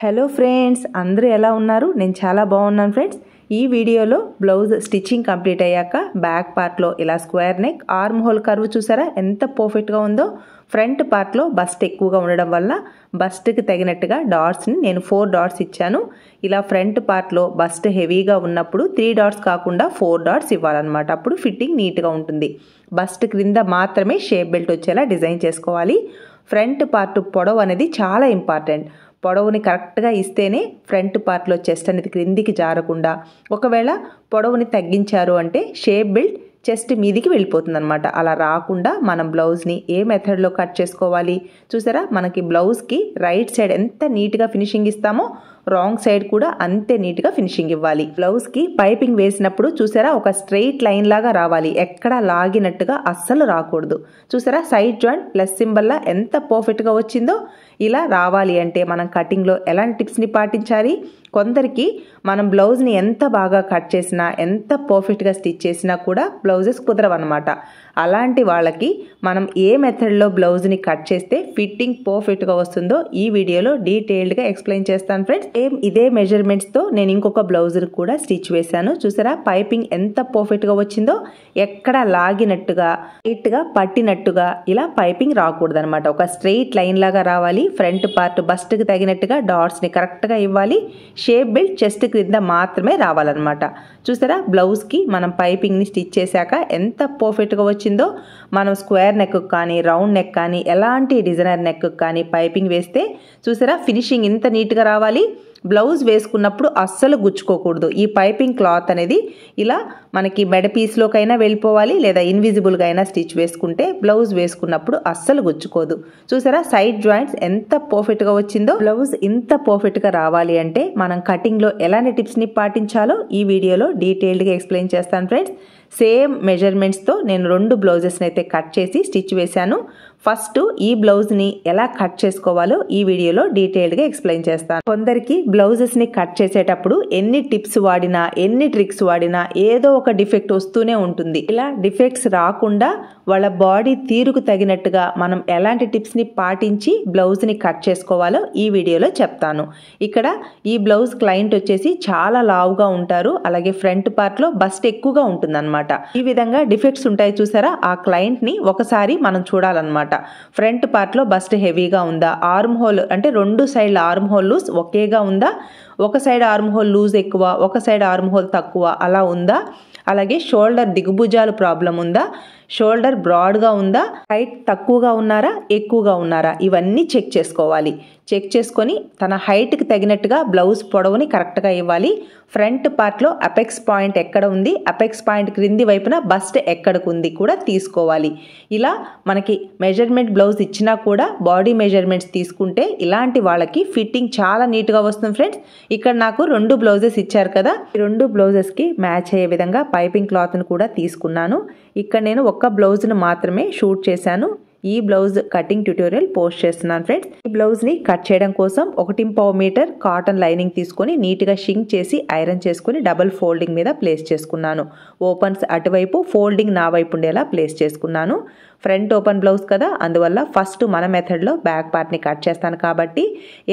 Hello friends, అందరూ ఎలా ఉన్నారు? నేను చాలా బాగున్నాను ఫ్రెండ్స్. ఈ వీడియోలో బ్లౌజ్ స్టిచ్చింగ్ కంప్లీట్ అయ్యాక బ్యాక్ పార్ట్లో ఇలా square neck, arm hole curve చూసారా ఎంత పర్ఫెక్ట్గా ఉందో. ఫ్రంట్ పార్ట్లో బస్ట్ ఎక్కువగా ఉండడం వల్ల బస్ట్కి తగినట్టుగా డాట్స్ని నేను 4 డాట్స్ ఇచ్చాను. ఇలా ఫ్రంట్ పార్ట్లో బస్ట్ హెవీగా ఉన్నప్పుడు 3 డాట్స్ కాకుండా 4 డాట్స్ ఇవ్వాలన్నమాట. అప్పుడు ఫిట్టింగ్ నీట్గా ఉంటుంది. బస్ట్ క్రింద మాత్రమే షేప్ బెల్ట్ వచ్చేలా డిజైన్ చేసుకోవాలి. ఫ్రంట్ పార్ట్ పొడవు అనేది చాలా ఇంపార్టెంట్. పొడవుని కరెక్ట్గా ఇస్తేనే ఫ్రంట్ పార్ట్లో చెస్ట్ అనేది క్రిందికి జారకుండా, ఒకవేళ పొడవుని తగ్గించారు అంటే షేప్ బెల్ట్ చెస్ట్ మీదికి వెళ్ళిపోతుంది అనమాట. అలా రాకుండా మనం బ్లౌజ్ని ఏ మెథడ్లో కట్ చేసుకోవాలి చూసారా. మనకి బ్లౌజ్కి రైట్ సైడ్ ఎంత నీట్గా ఫినిషింగ్ ఇస్తామో రాంగ్ సైడ్ కూడా అంతే నీట్గా ఫినిషింగ్ ఇవ్వాలి. బ్లౌజ్కి పైపింగ్ వేసినప్పుడు చూసారా ఒక స్ట్రెయిట్ లైన్ లాగా రావాలి, ఎక్కడా లాగినట్టుగా అస్సలు రాకూడదు. చూసారా సైడ్ జాయింట్ ప్లస్ సింబల్లా ఎంత పర్ఫెక్ట్గా వచ్చిందో. ఇలా రావాలి అంటే మనం కటింగ్లో ఎలాంటి టిప్స్ని పాటించాలి? కొందరికి మనం బ్లౌజ్ని ఎంత బాగా కట్ చేసినా, ఎంత పర్ఫెక్ట్గా స్టిచ్ చేసినా కూడా బ్లౌజెస్ కుదరవన్నమాట. అలాంటి వాళ్ళకి మనం ఏ మెథడ్లో బ్లౌజ్ని కట్ చేస్తే ఫిట్టింగ్ పర్ఫెక్ట్గా వస్తుందో ఈ వీడియోలో డీటెయిల్డ్గా ఎక్స్ప్లెయిన్ చేస్తాను ఫ్రెండ్స్. ఇదే మెజర్మెంట్స్తో నేను ఇంకొక బ్లౌజ్ని కూడా స్టిచ్ వేశాను. చూసారా పైపింగ్ ఎంత పర్ఫెక్ట్గా వచ్చిందో, ఎక్కడ లాగినట్టుగా టైట్గా పట్టినట్టుగా ఇలా పైపింగ్ రాకూడదు అనమాట. ఒక స్ట్రెయిట్ లైన్ లాగా రావాలి. ఫ్రంట్ పార్ట్ బస్ట్కి తగినట్టుగా డాట్స్ని కరెక్ట్గా ఇవ్వాలి. షేప్ బెల్ట్ చెస్ట్ క్రింద మాత్రమే రావాలన్నమాట. చూసారా బ్లౌజ్కి మనం పైపింగ్ని స్టిచ్ చేశాక ఎంత పర్ఫెక్ట్గా వచ్చిందో. మనం స్క్వేర్ నెక్ కానీ రౌండ్ నెక్ కానీ ఎలాంటి డిజైనర్ నెక్ కానీ పైపింగ్ వేస్తే చూసారా ఫినిషింగ్ ఇంత నీట్గా రావాలి. బ్లౌజ్ వేసుకున్నప్పుడు అస్సలు గుచ్చుకోకూడదు. ఈ పైపింగ్ క్లాత్ అనేది ఇలా మనకి మెడ పీస్లోకైనా వెళ్ళిపోవాలి, లేదా ఇన్విజిబుల్గా అయినా స్టిచ్ వేసుకుంటే బ్లౌజ్ వేసుకున్నప్పుడు అస్సలు గుచ్చుకోదు. చూసారా సైడ్ జాయింట్స్ ఎంత పర్ఫెక్ట్గా వచ్చిందో. బ్లౌజ్ ఇంత పర్ఫెక్ట్గా రావాలి అంటే మనం కటింగ్లో ఎలాంటి టిప్స్ని పాటించాలో ఈ వీడియోలో డీటెయిల్డ్గా ఎక్స్ప్లెయిన్ చేస్తాను ఫ్రెండ్స్. సేమ్ మెజర్మెంట్స్తో నేను 2 బ్లౌజెస్ని అయితే కట్ చేసి స్టిచ్ వేశాను. ఫస్ట్ ఈ బ్లౌజ్ని ఎలా కట్ చేసుకోవాలో ఈ వీడియోలో డీటెయిల్డ్గా ఎక్స్ప్లెయిన్ చేస్తాను. కొందరికి బ్లౌజెస్ని కట్ చేసేటప్పుడు ఎన్ని టిప్స్ వాడినా, ఎన్ని ట్రిక్స్ వాడినా ఏదో ఒక డిఫెక్ట్ వస్తూనే ఉంటుంది. ఇలా డిఫెక్ట్స్ రాకుండా వాళ్ళ బాడీ తీరుకు తగినట్టుగా మనం ఎలాంటి టిప్స్ని పాటించి బ్లౌజ్ని కట్ చేసుకోవాలో ఈ వీడియోలో చెప్తాను. ఇక్కడ ఈ బ్లౌజ్ క్లయింట్ వచ్చేసి చాలా లావుగా ఉంటారు, అలాగే ఫ్రంట్ పార్ట్లో బస్ట్ ఎక్కువగా ఉంటుందన్నమాట. ఈ విధంగా డిఫెక్ట్స్ ఉంటాయి చూసారా. ఆ క్లయింట్ని ఒకసారి మనం చూడాలన్నమాట. ఫ్రంట్ పార్ట్లో బస్ట్ హెవీగా ఉందా, ఆర్మ్ హోల్ అంటే 2 సైడ్ల ఆర్మ్ హోల్ లూజ్ ఒకేగా ఉందా, ఒక సైడ్ ఆర్మ్ హోల్ లూజ్ ఎక్కువ, ఒక సైడ్ ఆర్మ్ హోల్ తక్కువ అలా ఉందా, అలాగే షోల్డర్ దిగుభుజాలు ప్రాబ్లం ఉందా, షోల్డర్ బ్రాడ్గా ఉందా, హైట్ తక్కువగా ఉన్నారా ఎక్కువగా ఉన్నారా, ఇవన్నీ చెక్ చేసుకోవాలి. చెక్ చేసుకొని తన హైట్కి తగినట్టుగా బ్లౌజ్ పొడవుని కరెక్ట్గా ఇవ్వాలి. ఫ్రంట్ పార్ట్లో అపెక్స్ పాయింట్ ఎక్కడ ఉంది, అపెక్స్ పాయింట్ క్రింది వైపున బస్ట్ ఎక్కడికి ఉంది కూడా తీసుకోవాలి. ఇలా మనకి మెజర్మెంట్ బ్లౌజ్ ఇచ్చినా కూడా బాడీ మెజర్మెంట్స్ తీసుకుంటే ఇలాంటి వాళ్ళకి ఫిట్టింగ్ చాలా నీట్గా వస్తుంది ఫ్రెండ్స్. ఇక్కడ నాకు 2 బ్లౌజెస్ ఇచ్చారు కదా, ఈ 2 బ్లౌజెస్కి మ్యాచ్ అయ్యే విధంగా పైపింగ్ క్లాత్ని కూడా తీసుకున్నాను. ఇక్కడ నేను ఒక్క బ్లౌజ్ను మాత్రమే షూట్ చేశాను. ఈ బ్లౌజ్ కటింగ్ ట్యుటోరియల్ పోస్ట్ చేస్తున్నాను ఫ్రెండ్స్. ఈ బ్లౌజ్ని కట్ చేయడం కోసం 1.5 మీటర్ కాటన్ లైనింగ్ తీసుకొని నీట్గా షింక్ చేసి ఐరన్ చేసుకుని డబుల్ ఫోల్డింగ్ మీద ప్లేస్ చేసుకున్నాను. ఓపెన్స్ అటువైపు, ఫోల్డింగ్ నా వైపు ఉండేలా ప్లేస్ చేసుకున్నాను. ఫ్రంట్ ఓపెన్ బ్లౌజ్ కదా, అందువల్ల ఫస్ట్ మన మెథడ్లో బ్యాక్ పార్ట్ని కట్ చేస్తాను కాబట్టి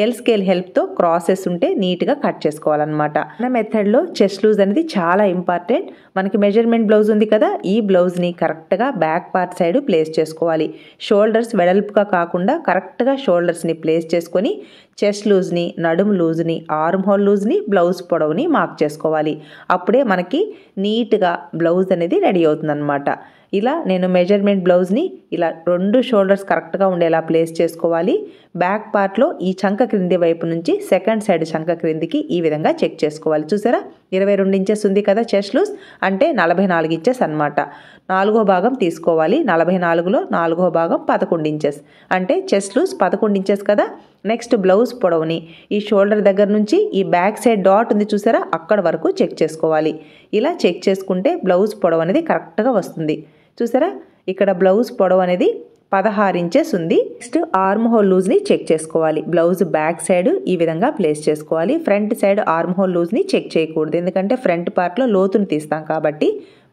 ఎల్ స్కేల్ హెల్ప్తో క్రాసెస్ ఉంటే నీట్గా కట్ చేసుకోవాలన్నమాట. మన మెథడ్లో చెస్ట్ లూజ్ అనేది చాలా ఇంపార్టెంట్. మనకి మెజర్మెంట్ బ్లౌజ్ ఉంది కదా, ఈ బ్లౌజ్ని కరెక్ట్గా బ్యాక్ పార్ట్ సైడ్ ప్లేస్ చేసుకోవాలి. షోల్డర్స్ వెడల్పుగా కాకుండా కరెక్ట్గా షోల్డర్స్ని ప్లేస్ చేసుకొని చెస్ట్ లూజ్ని, నడుము లూజ్ని, ఆర్మ్ హోల్ లూజ్ని, బ్లౌజ్ పొడవుని మార్క్ చేసుకోవాలి. అప్పుడే మనకి నీట్గా బ్లౌజ్ అనేది రెడీ అవుతుందన్నమాట. ఇలా నేను మెజర్మెంట్ బ్లౌజ్ని ఇలా 2 షోల్డర్స్ కరెక్ట్గా ఉండేలా ప్లేస్ చేసుకోవాలి. బ్యాక్ పార్ట్లో ఈ చంక క్రింది వైపు నుంచి సెకండ్ సైడ్ చంక క్రిందికి ఈ విధంగా చెక్ చేసుకోవాలి. చూసారా 22 ఇంచెస్ ఉంది కదా చెస్ట్ లూజ్, అంటే 44 ఇంచెస్ అనమాట. 4వ భాగం తీసుకోవాలి. 44లో 4వ భాగం 11 ఇంచెస్, అంటే చెస్ట్ లూజ్ 11 ఇంచెస్ కదా. నెక్స్ట్ బ్లౌజ్ పొడవుని ఈ షోల్డర్ దగ్గర నుంచి ఈ బ్యాక్ సైడ్ డాట్ ఉంది చూసారా, అక్కడ వరకు చెక్ చేసుకోవాలి. ఇలా చెక్ చేసుకుంటే బ్లౌజ్ పొడవు అనేది కరెక్ట్గా వస్తుంది. చూసారా ఇక్కడ బ్లౌజ్ పొడవు అనేది 16 ఇంచెస్ ఉంది. నెక్స్ట్ ఆర్మ్ హోల్ లూజ్ని చెక్ చేసుకోవాలి. బ్లౌజ్ బ్యాక్ సైడ్ ఈ విధంగా ప్లేస్ చేసుకోవాలి. ఫ్రంట్ సైడ్ ఆర్మ్ హోల్ లూజ్ని చెక్ చేయకూడదు, ఎందుకంటే ఫ్రంట్ పార్ట్లో లోతుని తీస్తాం కాబట్టి.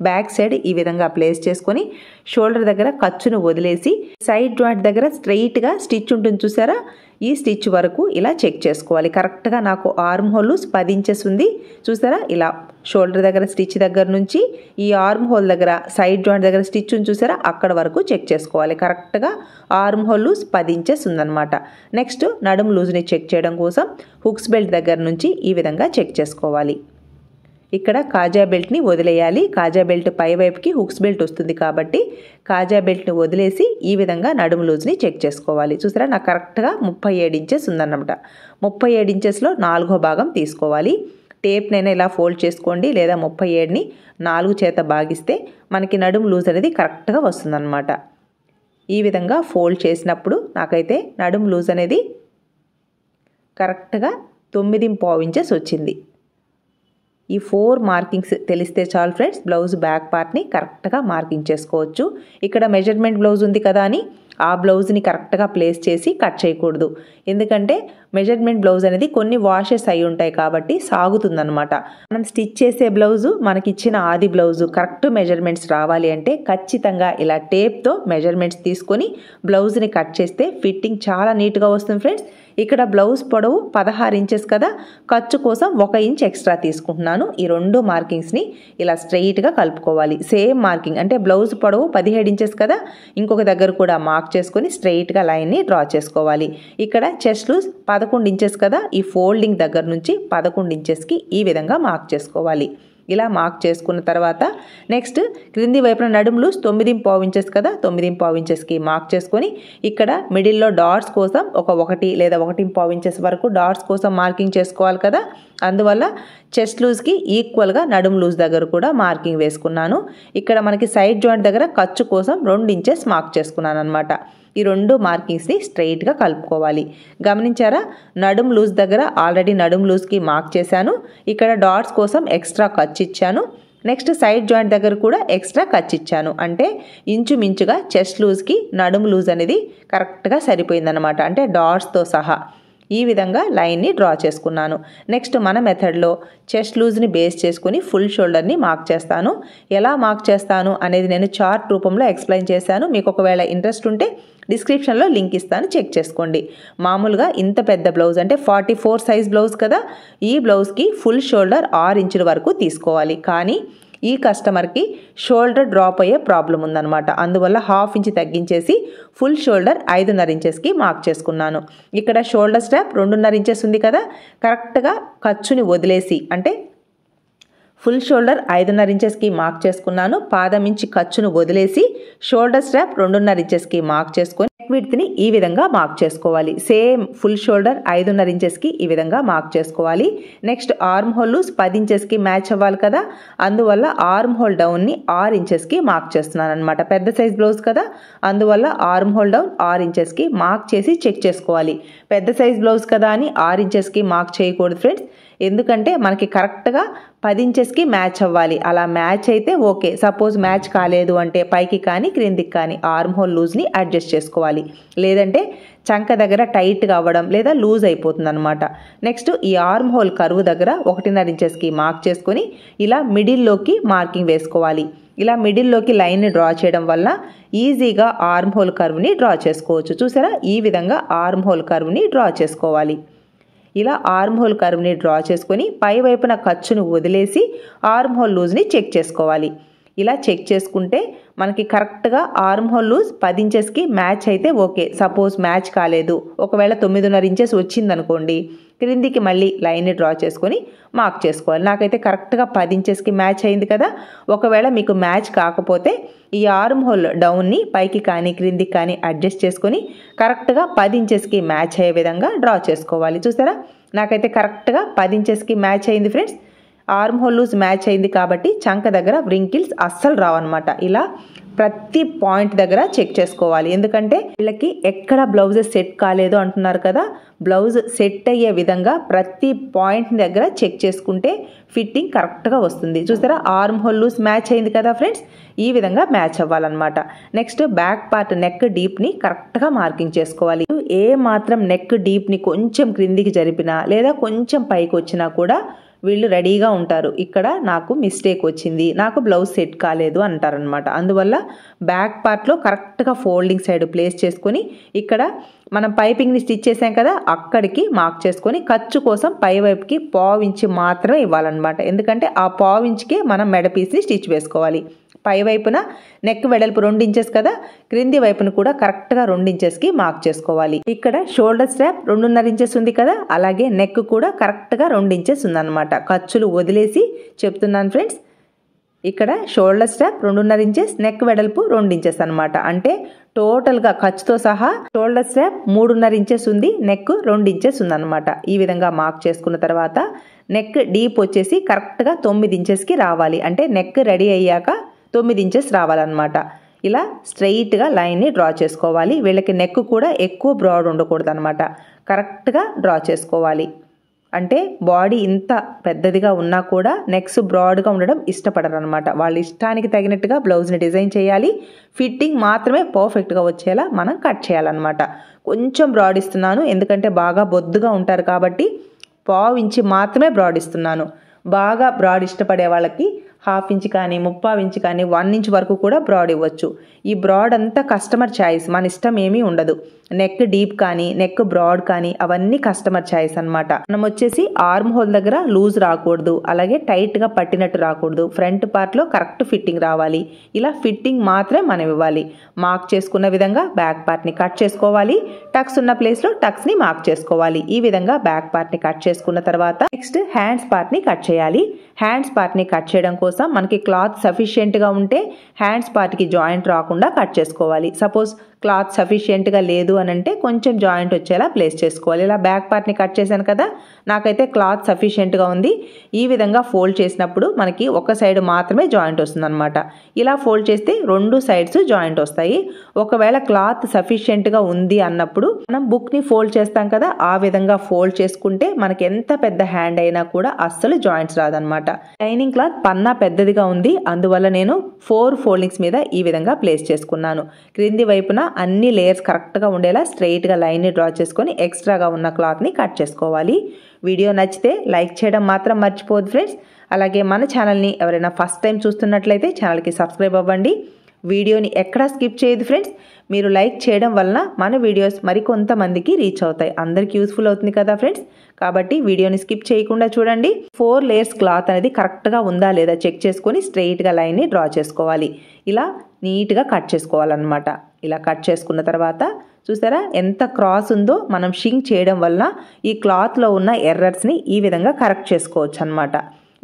బ్యాక్ సైడ్ ఈ విధంగా ప్లేస్ చేసుకొని షోల్డర్ దగ్గర ఖర్చును వదిలేసి సైడ్ జాయింట్ దగ్గర స్ట్రైట్గా స్టిచ్ ఉంటుంది చూసారా, ఈ స్టిచ్ వరకు ఇలా చెక్ చేసుకోవాలి. కరెక్ట్గా నాకు ఆర్మ్ హోల్ 10 ఇంచెస్ ఉంది చూసారా. ఇలా షోల్డర్ దగ్గర స్టిచ్ దగ్గర నుంచి ఈ ఆర్మ్ హోల్ దగ్గర సైడ్ జాయింట్ దగ్గర స్టిచ్ చూసారా, అక్కడ వరకు చెక్ చేసుకోవాలి. కరెక్ట్గా ఆర్మ్ హోల్ 10 ఇంచెస్ ఉందన్నమాట. నెక్స్ట్ నడుము లూజ్ని చెక్ చేయడం కోసం హుక్స్ బెల్ట్ దగ్గర నుంచి ఈ విధంగా చెక్ చేసుకోవాలి. ఇక్కడ కాజా బెల్ట్ని వదిలేయాలి. కాజా బెల్ట్ పై వైపుకి హుక్స్ బెల్ట్ వస్తుంది కాబట్టి కాజా బెల్ట్ని వదిలేసి ఈ విధంగా నడుము లూజ్ని చెక్ చేసుకోవాలి. చూసారా, నాకు కరెక్ట్గా 37 ఇంచెస్ ఉందన్నమాట. 37 ఇంచెస్లో 4వ భాగం తీసుకోవాలి. టేప్నైనా ఇలా ఫోల్డ్ చేసుకోండి, లేదా 37ని 4 చేత భాగిస్తే మనకి నడుము లూజ్ అనేది కరెక్ట్గా వస్తుందన్నమాట. ఈ విధంగా ఫోల్డ్ చేసినప్పుడు నాకైతే నడుము లూజ్ అనేది కరెక్ట్గా 9.5 ఇంచెస్ వచ్చింది. ఈ 4 మార్కింగ్స్ తెలిస్తే చాలు ఫ్రెండ్స్, బ్లౌజ్ బ్యాక్ పార్ట్ని కరెక్ట్గా మార్కింగ్ చేసుకోవచ్చు. ఇక్కడ మెజర్మెంట్ బ్లౌజ్ ఉంది కదా అని ఆ బ్లౌజ్ని కరెక్ట్గా ప్లేస్ చేసి కట్ చేయకూడదు. ఎందుకంటే మెజర్మెంట్ బ్లౌజ్ అనేది కొన్ని వాషెస్ అయి ఉంటాయి కాబట్టి సాగుతుందన్నమాట. మనం స్టిచ్ చేసే బ్లౌజు మనకిచ్చిన ఆది బ్లౌజు కరెక్ట్ మెజర్మెంట్స్ రావాలి అంటే ఖచ్చితంగా ఇలా టేప్తో మెజర్మెంట్స్ తీసుకొని బ్లౌజ్ని కట్ చేస్తే ఫిట్టింగ్ చాలా నీట్గా వస్తుంది ఫ్రెండ్స్. ఇక్కడ బ్లౌజ్ పొడవు 16 ఇంచెస్ కదా, ఖర్చు కోసం 1 ఇంచ్ ఎక్స్ట్రా తీసుకుంటున్నాను. ఈ 2 మార్కింగ్స్ని ఇలా స్ట్రెయిట్గా కలుపుకోవాలి. సేమ్ మార్కింగ్ అంటే బ్లౌజ్ పొడవు 17 ఇంచెస్ కదా, ఇంకొక దగ్గర కూడా మార్క్ చేసుకొని స్ట్రెయిట్గా లైన్ని డ్రా చేసుకోవాలి. ఇక్కడ చెస్ట్ లూజ్ 11 ఇంచెస్ కదా, ఈ ఫోల్డింగ్ దగ్గర నుంచి 11 ఇంచెస్కి ఈ విధంగా మార్క్ చేసుకోవాలి. ఇలా మార్క్ చేసుకున్న తర్వాత నెక్స్ట్ క్రింది వైపున నడుము లూజ్ 9.5 ఇంచెస్ కదా, 9.5 ఇంచెస్కి మార్క్ చేసుకొని ఇక్కడ మిడిల్లో డాట్స్ కోసం 1 లేదా 1.5 ఇంచెస్ వరకు డాట్స్ కోసం మార్కింగ్ చేసుకోవాలి కదా. అందువల్ల చెస్ట్ లూజ్కి ఈక్వల్గా నడుము లూజ్ దగ్గర కూడా మార్కింగ్ వేసుకున్నాను. ఇక్కడ మనకి సైడ్ జాయింట్ దగ్గర ఖర్చు కోసం 2 ఇంచెస్ మార్క్ చేసుకున్నాను అనమాట. ఈ 2 మార్కింగ్స్ని స్ట్రెయిట్గా కలుపుకోవాలి. గమనించారా, నడుము లూజ్ దగ్గర ఆల్రెడీ నడుము లూజ్కి మార్క్ చేశాను. ఇక్కడ డాట్స్ కోసం ఎక్స్ట్రా ఖర్చు ఇచ్చాను. నెక్స్ట్ సైడ్ జాయింట్ దగ్గర కూడా ఎక్స్ట్రా ఖర్చు ఇచ్చాను. అంటే ఇంచుమించుగా చెస్ట్ లూజ్కి నడుము లూజ్ అనేది కరెక్ట్గా సరిపోయిందనమాట, అంటే డాట్స్తో సహా. ఈ విధంగా లైన్ని డ్రా చేసుకున్నాను. నెక్స్ట్ మన మెథడ్లో చెస్ట్ లూజ్ని బేస్ చేసుకుని ఫుల్ షోల్డర్ని మార్క్ చేస్తాను. ఎలా మార్క్ చేస్తాను అనేది నేను చార్ట్ రూపంలో ఎక్స్ప్లెయిన్ చేశాను. మీకు ఒకవేళ ఇంట్రెస్ట్ ఉంటే డిస్క్రిప్షన్లో లింక్ ఇస్తాను, చెక్ చేసుకోండి. మామూలుగా ఇంత పెద్ద బ్లౌజ్ అంటే 44 సైజ్ బ్లౌజ్ కదా, ఈ బ్లౌజ్కి ఫుల్ షోల్డర్ 6 ఇంచుల వరకు తీసుకోవాలి. కానీ ఈ కస్టమర్కి షోల్డర్ డ్రాప్ అయ్యే ప్రాబ్లం ఉందన్నమాట. అందువల్ల 1/2 ఇంచ్ తగ్గించేసి ఫుల్ షోల్డర్ 5.5 ఇంచెస్కి మార్క్ చేసుకున్నాను. ఇక్కడ షోల్డర్ స్ట్రాప్ 2.5 ఇంచెస్ ఉంది కదా, కరెక్ట్గా ఖర్చుని వదిలేసి అంటే ఫుల్ షోల్డర్ 5.5 ఇంచెస్కి మార్క్ చేసుకున్నాను. పాదం ఇంచి ఖర్చును వదిలేసి షోల్డర్ స్ట్రాప్ 2.5 ఇంచెస్కి మార్క్ చేసుకొని నెక్ విడ్త్ని ఈ విధంగా మార్క్ చేసుకోవాలి. సేమ్ ఫుల్ షోల్డర్ 5.5 ఇంచెస్కి ఈ విధంగా మార్క్ చేసుకోవాలి. నెక్స్ట్ ఆర్మ్ హోల్ లూజ్ 10 ఇంచెస్కి మ్యాచ్ అవ్వాలి కదా, అందువల్ల ఆర్మ్ హోల్ డౌన్ని 6 ఇంచెస్కి మార్క్ చేస్తున్నాను అనమాట. పెద్ద సైజ్ బ్లౌజ్ కదా, అందువల్ల ఆర్మ్ హోల్ డౌన్ 6 ఇంచెస్కి మార్క్ చేసి చెక్ చేసుకోవాలి. పెద్ద సైజ్ బ్లౌజ్ కదా అని 6 ఇంచెస్కి మార్క్ చేయకూడదు ఫ్రెండ్స్, ఎందుకంటే మనకి కరెక్ట్గా 10 ఇంచెస్కి మ్యాచ్ అవ్వాలి. అలా మ్యాచ్ అయితే ఓకే, సపోజ్ మ్యాచ్ కాలేదు అంటే పైకి కానీ క్రిందికి కానీ ఆర్మ్ హోల్ లూజ్ని అడ్జస్ట్ చేసుకోవాలి. లేదంటే చంక దగ్గర టైట్గా అవ్వడం లేదా లూజ్ అయిపోతుంది అనమాట. నెక్స్ట్ ఈ ఆర్మ్ హోల్ కర్వ్ దగ్గర 1.5 ఇంచెస్కి మార్క్ చేసుకొని ఇలా మిడిల్లోకి మార్కింగ్ వేసుకోవాలి. ఇలా మిడిల్లోకి లైన్ని డ్రా చేయడం వల్ల ఈజీగా ఆర్మ్ హోల్ కర్వ్ని డ్రా చేసుకోవచ్చు. చూసారా, ఈ విధంగా ఆర్మ్ హోల్ కర్వ్ని డ్రా చేసుకోవాలి. ఇలా ఆర్మ్ హోల్ కర్వ్ని డ్రా చేసుకొని పై వైపున ఖర్చును వదిలేసి ఆర్మ్ హోల్ లూజ్ని చెక్ చేసుకోవాలి. ఇలా చెక్ చేసుకుంటే మనకి కరెక్ట్గా ఆర్మ్ హోల్ లూజ్ 10 ఇంచెస్కి మ్యాచ్ అయితే ఓకే. సపోజ్ మ్యాచ్ కాలేదు, ఒకవేళ 9.5 ఇంచెస్ వచ్చిందనుకోండి, క్రిందికి మళ్ళీ లైన్ని డ్రా చేసుకొని మార్క్ చేసుకోవాలి. నాకైతే కరెక్ట్గా 10 ఇంచెస్కి మ్యాచ్ అయింది కదా. ఒకవేళ మీకు మ్యాచ్ కాకపోతే ఈ ఆర్మ్ హోల్ డౌన్ని పైకి కానీ క్రిందికి కానీ అడ్జస్ట్ చేసుకొని కరెక్ట్గా 10 ఇంచెస్కి మ్యాచ్ అయ్యే విధంగా డ్రా చేసుకోవాలి. చూసారా, నాకైతే కరెక్ట్గా 10 ఇంచెస్కి మ్యాచ్ అయింది friends. Armhole loose match అయింది కాబట్టి చంక దగ్గర వ్రింకిల్స్ అస్సలు రావన్నమాట. ఇలా ప్రతి పాయింట్ దగ్గర చెక్ చేసుకోవాలి. ఎందుకంటే వీళ్ళకి ఎక్కడ బ్లౌజెస్ సెట్ కాలేదు అంటున్నారు కదా, బ్లౌజ్ సెట్ అయ్యే విధంగా ప్రతి పాయింట్ దగ్గర చెక్ చేసుకుంటే ఫిట్టింగ్ కరెక్ట్గా వస్తుంది. చూసారా, ఆర్మ్ హోల్ లూజ్ మ్యాచ్ అయింది కదా ఫ్రెండ్స్, ఈ విధంగా మ్యాచ్ అవ్వాలన్నమాట. నెక్స్ట్ బ్యాక్ పార్ట్ నెక్ డీప్ని కరెక్ట్గా మార్కింగ్ చేసుకోవాలి. ఏ మాత్రం నెక్ డీప్ని కొంచెం క్రిందికి జరిపినా లేదా కొంచెం పైకి వచ్చినా కూడా వీళ్ళు రెడీగా ఉంటారు. ఇక్కడ నాకు మిస్టేక్ వచ్చింది, నాకు బ్లౌజ్ సెట్ కాలేదు అంటారనమాట. అందువల్ల బ్యాక్ పార్ట్లో కరెక్ట్గా ఫోల్డింగ్ సైడ్ ప్లేస్ చేసుకొని ఇక్కడ మనం పైపింగ్ని స్టిచ్ చేసాం కదా, అక్కడికి మార్క్ చేసుకొని ఖర్చు కోసం పై వైపుకి పావించి మాత్రమే ఇవ్వాలన్నమాట. ఎందుకంటే ఆ పావించికే మనం మెడ పీస్ని స్టిచ్ వేసుకోవాలి. పై వైపున నెక్ వెడల్పు 2 ఇంచెస్ కదా, క్రింది వైపున కూడా కరెక్ట్గా 2 ఇంచెస్కి మార్క్ చేసుకోవాలి. ఇక్కడ షోల్డర్ స్ట్రాప్ 2.5 ఇంచెస్ ఉంది కదా, అలాగే నెక్ కూడా కరెక్ట్గా 2 ఇంచెస్ ఉందన్నమాట. ఖర్చులు వదిలేసి చెప్తున్నాను ఫ్రెండ్స్. ఇక్కడ షోల్డర్ స్ట్రాప్ 2.5 ఇంచెస్, నెక్ వెడల్పు 2 ఇంచెస్ అనమాట. అంటే టోటల్గా ఖర్చుతో సహా షోల్డర్ స్ట్రాప్ 3.5 ఇంచెస్ ఉంది, నెక్ 2 ఇంచెస్ ఉందన్నమాట. ఈ విధంగా మార్క్ చేసుకున్న తర్వాత నెక్ డీప్ వచ్చేసి కరెక్ట్గా 9 ఇంచెస్కి రావాలి. అంటే నెక్ రెడీ అయ్యాక 9 ఇంచెస్ రావాలన్నమాట. ఇలా స్ట్రైట్గా లైన్ని డ్రా చేసుకోవాలి. వీళ్ళకి నెక్ కూడా ఎక్కువ బ్రాడ్ ఉండకూడదు అనమాట, కరెక్ట్గా డ్రా చేసుకోవాలి. అంటే బాడీ ఇంత పెద్దదిగా ఉన్నా కూడా నెక్స్ బ్రాడ్గా ఉండడం ఇష్టపడరు అనమాట. వాళ్ళ ఇష్టానికి తగినట్టుగా బ్లౌజ్ని డిజైన్ చేయాలి. ఫిట్టింగ్ మాత్రమే పర్ఫెక్ట్గా వచ్చేలా మనం కట్ చేయాలన్నమాట. కొంచెం బ్రాడ్ ఇస్తున్నాను, ఎందుకంటే బాగా బొద్దుగా ఉంటారు కాబట్టి పావించి మాత్రమే బ్రాడ్ ఇస్తున్నాను. బాగా బ్రాడ్ ఇష్టపడే వాళ్ళకి 1/2 ఇంచ్ కానీ 3/4 ఇంచ్ కానీ 1 ఇంచ్ వరకు కూడా బ్రాడ్ ఇవ్వచ్చు. ఈ బ్రాడ్ అంతా కస్టమర్ ఛాయిస్, మన ఇష్టం ఏమీ ఉండదు. నెక్ డీప్ కానీ నెక్ బ్రాడ్ కానీ అవన్నీ కస్టమర్ ఛాయిస్ అనమాట. మనం వచ్చేసి ఆర్మ్ హోల్ దగ్గర లూజ్ రాకూడదు, అలాగే టైట్గా పట్టినట్టు రాకూడదు. ఫ్రంట్ పార్ట్లో కరెక్ట్ ఫిట్టింగ్ రావాలి. ఇలా ఫిట్టింగ్ మాత్రమే మనం ఇవ్వాలి. మార్క్ చేసుకున్న విధంగా బ్యాక్ పార్ట్ని కట్ చేసుకోవాలి. టక్స్ ఉన్న ప్లేస్లో టక్స్ని మార్క్ చేసుకోవాలి. ఈ విధంగా బ్యాక్ పార్ట్ని కట్ చేసుకున్న తర్వాత నెక్స్ట్ హ్యాండ్స్ పార్ట్ని కట్ చేయాలి. హ్యాండ్స్ పార్ట్ని కట్ చేయడం కోసం మనకి క్లాత్ సఫిషియెంట్గా ఉంటే హ్యాండ్స్ పార్ట్కి జాయింట్ రాకుండా కట్ చేసుకోవాలి. సపోజ్ క్లాత్ సఫిషియెంట్గా లేదు అని అంటే కొంచెం జాయింట్ వచ్చేలా ప్లేస్ చేసుకోవాలి. ఇలా బ్యాక్ పార్ట్ని కట్ చేశాను కదా, నాకైతే క్లాత్ సఫిషియెంట్గా ఉంది. ఈ విధంగా ఫోల్డ్ చేసినప్పుడు మనకి ఒక సైడ్ మాత్రమే జాయింట్ వస్తుందన్నమాట. ఇలా ఫోల్డ్ చేస్తే 2 సైడ్స్ జాయింట్ వస్తాయి. ఒకవేళ క్లాత్ సఫిషియెంట్గా ఉంది అన్నప్పుడు మనం బుక్ని ఫోల్డ్ చేస్తాం కదా, ఆ విధంగా ఫోల్డ్ చేసుకుంటే మనకి ఎంత పెద్ద హ్యాండ్ అయినా కూడా అస్సలు జాయింట్స్ రాదనమాట. లైనింగ్ క్లాత్ పన్నా పెద్దదిగా ఉంది, అందువల్ల నేను 4 ఫోల్డింగ్స్ మీద ఈ విధంగా ప్లేస్ చేసుకున్నాను. క్రింది వైపున అన్ని లేయర్స్ కరెక్ట్గా ఉండేలా స్ట్రైట్గా లైన్ని డ్రా చేసుకొని ఎక్స్ట్రాగా ఉన్న క్లాత్ని కట్ చేసుకోవాలి. వీడియో నచ్చితే లైక్ చేయడం మాత్రం మర్చిపోవద్దు ఫ్రెండ్స్. అలాగే మన ఛానల్ని ఎవరైనా ఫస్ట్ టైం చూస్తున్నట్లయితే ఛానల్కి సబ్స్క్రైబ్ అవ్వండి. వీడియోని ఎక్కడా స్కిప్ చేయదు ఫ్రెండ్స్. మీరు లైక్ చేయడం వలన మన వీడియోస్ మరికొంతమందికి రీచ్ అవుతాయి, అందరికీ యూస్ఫుల్ అవుతుంది కదా ఫ్రెండ్స్. కాబట్టి వీడియోని స్కిప్ చేయకుండా చూడండి. 4 లేయర్స్ క్లాత్ అనేది కరెక్ట్గా ఉందా లేదా చెక్ చేసుకొని స్ట్రైట్గా లైన్ని డ్రా చేసుకోవాలి. ఇలా నీట్గా కట్ చేసుకోవాలన్నమాట. ఇలా కట్ చేసుకున్న తర్వాత చూసారా ఎంత క్రాస్ ఉందో, మనం షింక్ చేయడం వలన ఈ క్లాత్లో ఉన్న ఎర్రర్స్ని ఈ విధంగా కరెక్ట్ చేసుకోవచ్చు అనమాట.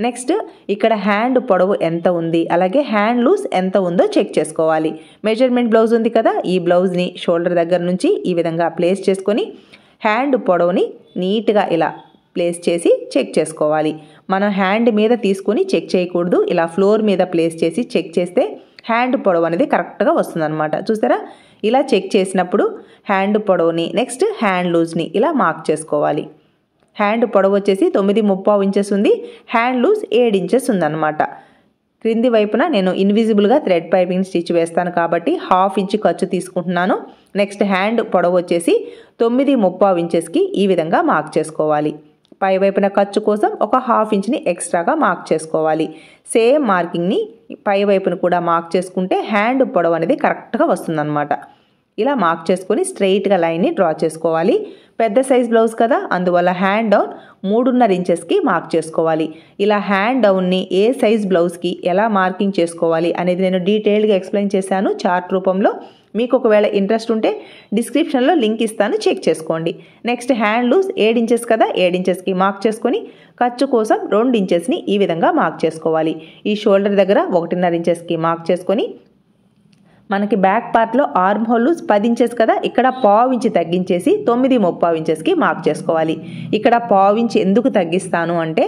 నెక్స్ట్ ఇక్కడ హ్యాండ్ పొడవు ఎంత ఉంది, అలాగే హ్యాండ్ లూజ్ ఎంత ఉందో చెక్ చేసుకోవాలి. మెజర్మెంట్ బ్లౌజ్ ఉంది కదా, ఈ బ్లౌజ్ని షోల్డర్ దగ్గర నుంచి ఈ విధంగా ప్లేస్ చేసుకొని హ్యాండ్ పొడవుని నీట్గా ఇలా ప్లేస్ చేసి చెక్ చేసుకోవాలి. మనం హ్యాండ్ మీద తీసుకొని చెక్ చేయకూడదు, ఇలా ఫ్లోర్ మీద ప్లేస్ చేసి చెక్ చేస్తే హ్యాండ్ పొడవు అనేది కరెక్ట్గా వస్తుందన్నమాట. చూసారా, ఇలా చెక్ చేసినప్పుడు హ్యాండ్ పొడవుని నెక్స్ట్ హ్యాండ్ లూజ్ని ఇలా మార్క్ చేసుకోవాలి. హ్యాండ్ పొడవు వచ్చేసి 9.5 ఇంచెస్ ఉంది, హ్యాండ్ లూజ్ 7 ఇంచెస్ ఉందన్నమాట. క్రింది వైపున నేను ఇన్విజిబుల్గా థ్రెడ్ పైపింగ్ స్టిచ్ వేస్తాను కాబట్టి 1/2 ఇంచ్ ఖర్చు తీసుకుంటున్నాను. నెక్స్ట్ హ్యాండ్ పొడవు వచ్చేసి 9.5 ఇంచెస్కి ఈ విధంగా మార్క్ చేసుకోవాలి. పై వైపున ఖర్చు కోసం ఒక 1/2 ఇంచ్ని ఎక్స్ట్రాగా మార్క్ చేసుకోవాలి. సేమ్ మార్కింగ్ని పై వైపున కూడా మార్క్ చేసుకుంటే హ్యాండ్ పొడవు అనేది కరెక్ట్గా వస్తుందన్నమాట. ఇలా మార్క్ చేసుకొని స్ట్రైట్గా లైన్ని డ్రా చేసుకోవాలి. పెద్ద సైజ్ బ్లౌజ్ కదా, అందువల్ల హ్యాండ్ డౌన్ 3.5 ఇంచెస్కి మార్క్ చేసుకోవాలి. ఇలా హ్యాండ్ డౌన్ని ఏ సైజ్ బ్లౌజ్కి ఎలా మార్కింగ్ చేసుకోవాలి అనేది నేను డీటెయిల్డ్గా ఎక్స్ప్లెయిన్ చేశాను చార్ట్ రూపంలో. మీకు ఒకవేళ ఇంట్రెస్ట్ ఉంటే డిస్క్రిప్షన్లో లింక్ ఇస్తాను, చెక్ చేసుకోండి. నెక్స్ట్ హ్యాండ్ లూజ్ 7 ఇంచెస్ కదా, 7 ఇంచెస్కి మార్క్ చేసుకొని ఖర్చు కోసం 2 ఇంచెస్ని ఈ విధంగా మార్క్ చేసుకోవాలి. ఈ షోల్డర్ దగ్గర 1.5 ఇంచెస్కి మార్క్ చేసుకొని మనకి బ్యాక్ పార్ట్లో ఆర్మ్ హోల్ లూజ్ 10 ఇంచెస్ కదా, ఇక్కడ 1/4 ఇంచ్ తగ్గించేసి 9.5 ఇంచెస్కి మార్క్ చేసుకోవాలి. ఇక్కడ 1/4 ఇంచ్ ఎందుకు తగ్గిస్తాను అంటే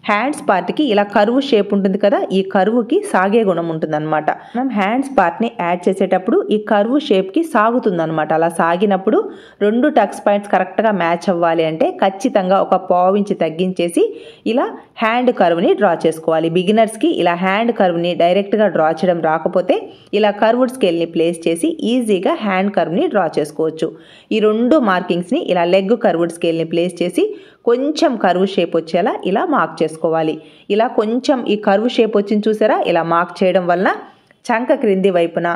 హ్యాండ్స్ పార్ట్కి ఇలా కర్వ్ షేప్ ఉంటుంది కదా, ఈ కర్వ్కి సాగే గుణం ఉంటుందన్నమాట. మనం హ్యాండ్స్ పార్ట్ని యాడ్ చేసేటప్పుడు ఈ కర్వ్ షేప్కి సాగుతుందన్నమాట. అలా సాగినప్పుడు 2 టక్స్ పాయింట్స్ కరెక్ట్గా మ్యాచ్ అవ్వాలి అంటే ఖచ్చితంగా ఒక 1/2 ఇంచ్ తగ్గించేసి ఇలా హ్యాండ్ కర్వ్ని డ్రా చేసుకోవాలి. బిగినర్స్కి ఇలా హ్యాండ్ కర్వ్ని డైరెక్ట్గా డ్రా చేయడం రాకపోతే ఇలా కర్వ్డ్ స్కేల్ని ప్లేస్ చేసి ఈజీగా హ్యాండ్ కర్వ్ని డ్రా చేసుకోవచ్చు. ఈ 2 మార్కింగ్స్ని ఇలా లెగ్ కర్వ్డ్ స్కేల్ని ప్లేస్ చేసి కొంచెం కర్వ్ షేప్ వచ్చేలా ఇలా మార్క్ చేసుకోవాలి. ఇలా కొంచెం ఈ కర్వ్ షేప్ వచ్చింది చూసారా, ఇలా మార్క్ చేయడం వలన చంక క్రింది వైపున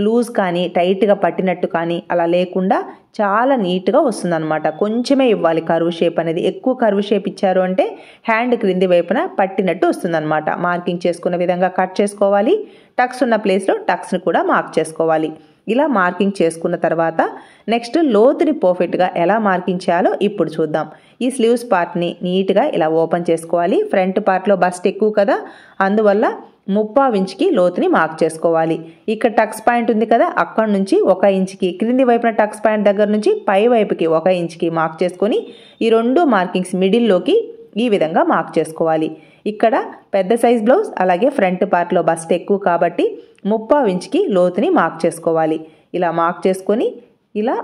లూజ్ కానీ టైట్గా పట్టినట్టు కానీ అలా లేకుండా చాలా నీట్గా వస్తుందన్నమాట. కొంచెమే ఇవ్వాలి కర్వ్ షేప్ అనేది. ఎక్కువ కర్వ్ షేప్ ఇచ్చారు అంటే హ్యాండ్ క్రింది వైపున పట్టినట్టు వస్తుందన్నమాట. మార్కింగ్ చేసుకున్న విధంగా కట్ చేసుకోవాలి. టక్స్ ఉన్న ప్లేస్లో టక్స్ని కూడా మార్క్ చేసుకోవాలి. ఇలా మార్కింగ్ చేసుకున్న తర్వాత నెక్స్ట్ లోతుని పర్ఫెక్ట్గా ఎలా మార్కింగ్ చేయాలో ఇప్పుడు చూద్దాం. ఈ స్లీవ్స్ పార్ట్ని నీట్గా ఇలా ఓపెన్ చేసుకోవాలి. ఫ్రంట్ పార్ట్లో బస్ట్ ఎక్కువ కదా, అందువల్ల 3/4 ఇంచ్కి లోతుని మార్క్ చేసుకోవాలి. ఇక్కడ టక్స్ పాయింట్ ఉంది కదా, అక్కడ నుంచి 1 ఇంచ్కి క్రింది వైపున టక్స్ పాయింట్ దగ్గర నుంచి పై వైపుకి 1 ఇంచ్కి మార్క్ చేసుకొని ఈ 2 మార్కింగ్స్ మిడిల్లోకి ఈ విధంగా మార్క్ చేసుకోవాలి. ఇక్కడ పెద్ద సైజ్ బ్లౌజ్, అలాగే ఫ్రంట్ పార్ట్లో బస్ట్ ఎక్కువ కాబట్టి 3/4 ఇంచ్కి లోతుని మార్క్ చేసుకోవాలి. ఇలా మార్క్ చేసుకొని ఇలా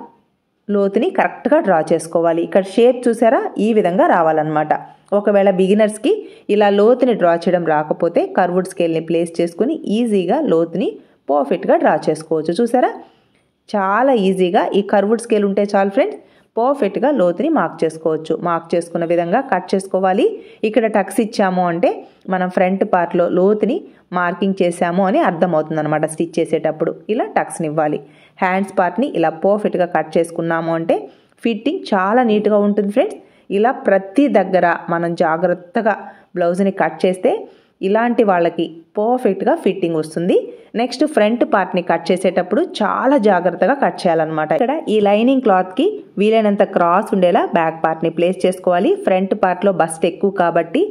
లోతుని కరెక్ట్గా డ్రా చేసుకోవాలి. ఇక్కడ షేప్ చూసారా, ఈ విధంగా రావాలన్నమాట. ఒకవేళ బిగినర్స్కి ఇలా లోతుని డ్రా చేయడం రాకపోతే కర్వ్డ్ స్కేల్ని ప్లేస్ చేసుకుని ఈజీగా లోతుని పర్ఫెక్ట్గా డ్రా చేసుకోవచ్చు. చూసారా, చాలా ఈజీగా ఈ కర్వ్డ్ స్కేల్ ఉంటే చాలు ఫ్రెండ్స్, పర్ఫెక్ట్గా లోతుని మార్క్ చేసుకోవచ్చు. మార్క్ చేసుకున్న విధంగా కట్ చేసుకోవాలి. ఇక్కడ టక్స్ ఇచ్చాము అంటే మనం ఫ్రంట్ పార్ట్లో లోతుని మార్కింగ్ చేసాము అని అర్థమవుతుంది అనమాట. స్టిచ్ చేసేటప్పుడు ఇలా టక్స్ని ఇవ్వాలి. హ్యాండ్స్ పార్ట్ని ఇలా పర్ఫెక్ట్గా కట్ చేసుకున్నాము అంటే ఫిట్టింగ్ చాలా నీట్గా ఉంటుంది ఫ్రెండ్స్. ఇలా ప్రతి దగ్గర మనం జాగ్రత్తగా బ్లౌజ్ని కట్ చేస్తే ఇలాంటి వాళ్ళకి పర్ఫెక్ట్గా ఫిట్టింగ్ వస్తుంది. నెక్స్ట్ ఫ్రంట్ పార్ట్ని కట్ చేసేటప్పుడు చాలా జాగ్రత్తగా కట్ చేయాలన్నమాట. ఇక్కడ ఈ లైనింగ్ క్లాత్కి వీలైనంత క్రాస్ ఉండేలా బ్యాక్ పార్ట్ని ప్లేస్ చేసుకోవాలి. ఫ్రంట్ పార్ట్లో బస్ట్ ఎక్కువ కాబట్టి